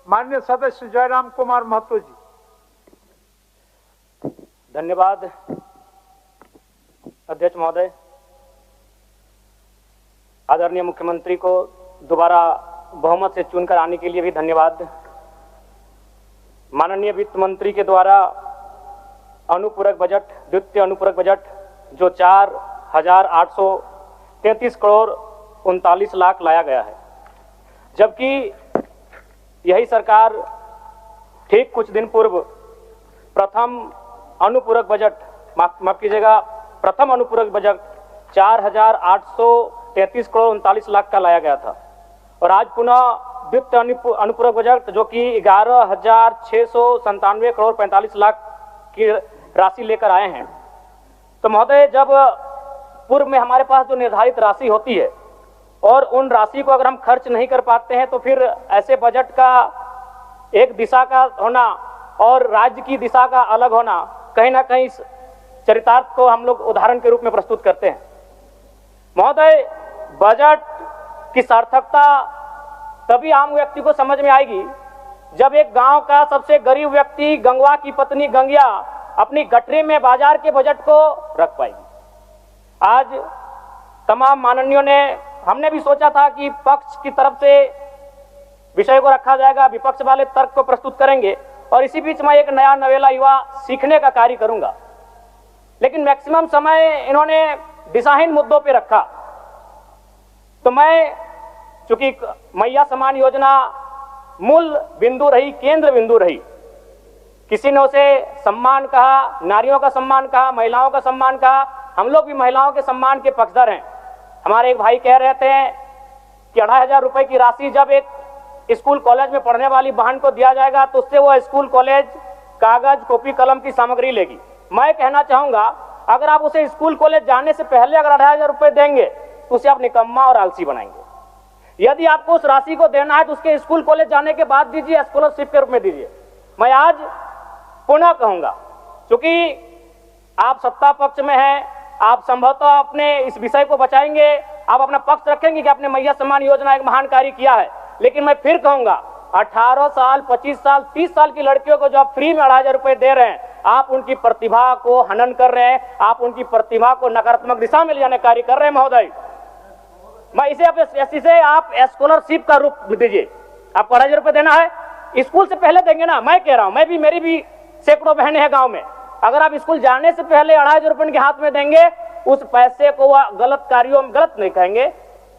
माननीय सदस्य जयराम कुमार महतो जी। धन्यवाद अध्यक्ष महोदय। आदरणीय मुख्यमंत्री को दोबारा बहुमत से चुनकर आने के लिए भी धन्यवाद। माननीय वित्त मंत्री के द्वारा अनुपूरक बजट, द्वितीय अनुपूरक बजट जो 4,833 करोड़ 39 लाख लाया गया है, जबकि यही सरकार ठीक कुछ दिन पूर्व प्रथम अनुपूरक बजट, माफ कीजिएगा, प्रथम अनुपूरक बजट 4,833 करोड़ 39 लाख का लाया गया था, और आज पुनः द्वितीय अनुपूरक बजट जो कि 11,697 करोड़ 45 लाख की राशि लेकर आए हैं। तो महोदय, जब पूर्व में हमारे पास जो निर्धारित राशि होती है और उन राशि को अगर हम खर्च नहीं कर पाते हैं, तो फिर ऐसे बजट का एक दिशा का होना और राज्य की दिशा का अलग होना, कहीं ना कहीं चरितार्थ को हम लोग उदाहरण के रूप में प्रस्तुत करते हैं। महोदय, बजट की सार्थकता तभी आम व्यक्ति को समझ में आएगी जब एक गांव का सबसे गरीब व्यक्ति, गंगवा की पत्नी गंगिया, अपनी गठरी में बाजार के बजट को रख पाएगी। आज तमाम माननीयों ने, हमने भी सोचा था कि पक्ष की तरफ से विषय को रखा जाएगा, विपक्ष वाले तर्क को प्रस्तुत करेंगे, और इसी बीच में एक नया नवेला युवा सीखने का कार्य करूंगा। लेकिन मैक्सिमम समय इन्होंने दिशाहीन मुद्दों पे रखा। तो मैं, चूंकि मैया सम्मान योजना मूल बिंदु रही, केंद्र बिंदु रही, किसी ने उसे सम्मान कहा, नारियों का सम्मान कहा, महिलाओं का सम्मान कहा, हम लोग भी महिलाओं के सम्मान के पक्षधर हैं। हमारे एक भाई कह रहे थे कि 2,500 रुपए की राशि जब एक स्कूल कॉलेज में पढ़ने वाली बहन को दिया जाएगा तो उससे वो स्कूल कॉलेज कागज, कॉपी, कलम की सामग्री लेगी। मैं कहना चाहूंगा, अगर आप उसे स्कूल कॉलेज जाने से पहले अगर 2,500 रुपए देंगे तो उसे आप निकम्मा और आलसी बनाएंगे। यदि आपको उस राशि को देना है तो उसके स्कूल कॉलेज जाने के बाद दीजिए, स्कॉलरशिप के रूप में दीजिए। मैं आज पुनः कहूंगा, क्योंकि आप सत्ता पक्ष में हैं, आप संभवतः अपने इस विषय को बचाएंगे, आप अपना पक्ष रखेंगे कि आपने मैया सम्मान योजना एक महान कार्य किया है। लेकिन मैं फिर कहूंगा, 18 साल, 25 साल, 30 साल की लड़कियों को जो आप फ्री में 2,500 रुपए दे रहे हैं, आप उनकी प्रतिभा को हनन कर रहे हैं, आप उनकी प्रतिभा को नकारात्मक दिशा में ले जाने कार्य कर रहे हैं। महोदय, मैं इसे आप स्कॉलरशिप का रूप दीजिए। आपको 2,500 रुपए देना है, स्कूल से पहले देंगे ना। मैं कह रहा हूं, मेरी भी सैकड़ों बहनें हैं गांव में, अगर आप स्कूल जाने से पहले 2,500 रुपए उनके हाथ में देंगे, उस पैसे को वह गलत कार्यों में, गलत नहीं कहेंगे,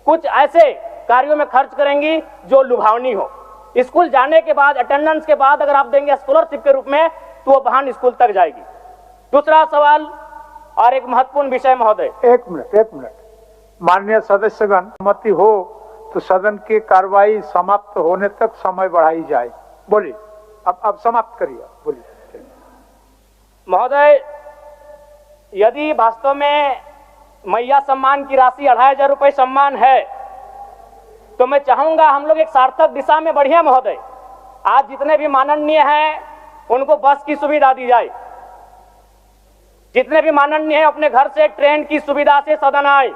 कुछ ऐसे कार्यों में खर्च करेंगी जो लुभावनी हो। स्कूल जाने के बाद, अटेंडेंस के बाद अगर आप देंगे स्कॉलरशिप के रूप में, तो वो बहन स्कूल तक जाएगी। दूसरा सवाल और एक महत्वपूर्ण विषय महोदय। एक मिनट, माननीय सदस्यगण, सहमति हो तो सदन की कार्रवाई समाप्त होने तक समय बढ़ाई जाए। बोलिए, अब समाप्त करिए, बोलिए। महोदय, यदि वास्तव में मैया सम्मान की राशि 2,500 रुपए सम्मान है, तो मैं चाहूंगा हम लोग एक सार्थक दिशा में बढ़िया। महोदय, आज जितने भी माननीय हैं उनको बस की सुविधा दी जाए, जितने भी माननीय हैं अपने घर से ट्रेन की सुविधा से सदन आए,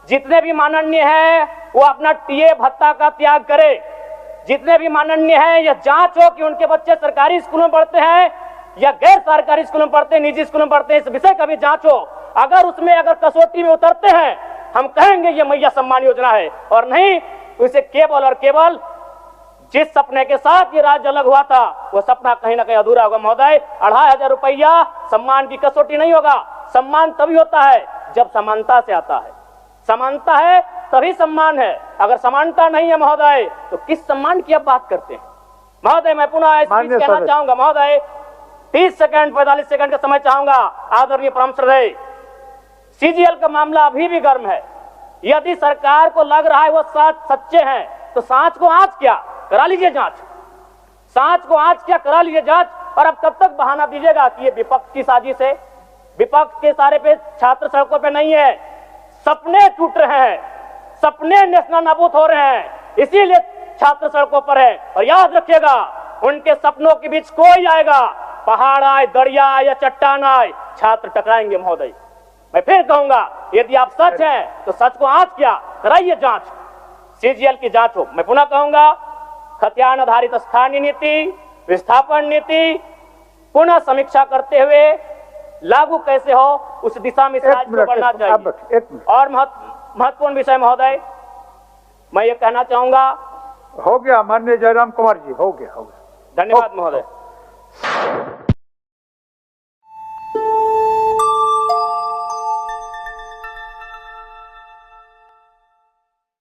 जितने भी माननीय हैं वो अपना टीए भत्ता का त्याग करे, जितने भी माननीय हैं यह जांच हो कि उनके बच्चे सरकारी स्कूलों में पढ़ते हैं या गैर सरकारी स्कूलों में पढ़ते हैं, निजी स्कूलों में पढ़ते हैं, इस विषय का भी जांच हो। अगर उसमें अगर कसौटी में उतरते हैं, हम कहेंगे ये मैया सम्मान योजना है, और नहीं तो इसे केवल और केवल जिस सपने के साथ ये राज्य अलग हुआ था वो सपना कहीं ना कहीं अधूरा होगा। महोदय, 2,500 रुपया सम्मान की कसौटी नहीं होगा। सम्मान तभी होता है जब समानता से आता है, समानता है तभी सम्मान है। अगर समानता नहीं है महोदय, तो किस सम्मान की आप बात करते हैं? महोदय, मैं पुनः कहना चाहूंगा, महोदय 30 सेकंड 45 सेकंड का समय चाहूंगा। आदरणीय परम श्रद्धेय, सीजीएल का मामला अभी भी गर्म है। यदि सरकार को लग रहा है वो सच्चे हैं, तो सांच को आंच क्या करा लीजिए जांच, सांच को आंच क्या करा लीजिए जांच। और अब कब तक बहाना दीजिएगा कि ये विपक्ष की साजिश है? विपक्ष के सारे पे छात्र सड़कों पे नहीं है, सपने टूट रहे हैं, सपने नेशनल नाबूद हो रहे हैं, इसीलिए छात्र सड़कों पर है। और याद रखिएगा, उनके सपनों के बीच कोई आएगा, पहाड़ आए, दरिया आए या चट्टान आए, छात्र टकराएंगे। महोदय, मैं फिर कहूंगा, यदि आप सच हैं तो सच को आंच क्या कराइए जांच, सीजीएल की जांच हो। मैं पुनः कहूंगा, खतियान आधारित स्थानीय नीति, विस्थापन नीति पुनः समीक्षा करते हुए लागू कैसे हो उस दिशा में राज्य को बढ़ना चाहिए। और महत्वपूर्ण विषय महोदय, मैं ये कहना चाहूंगा। हो गया माननीय जयराम कुमार जी, हो गया। धन्यवाद महोदय।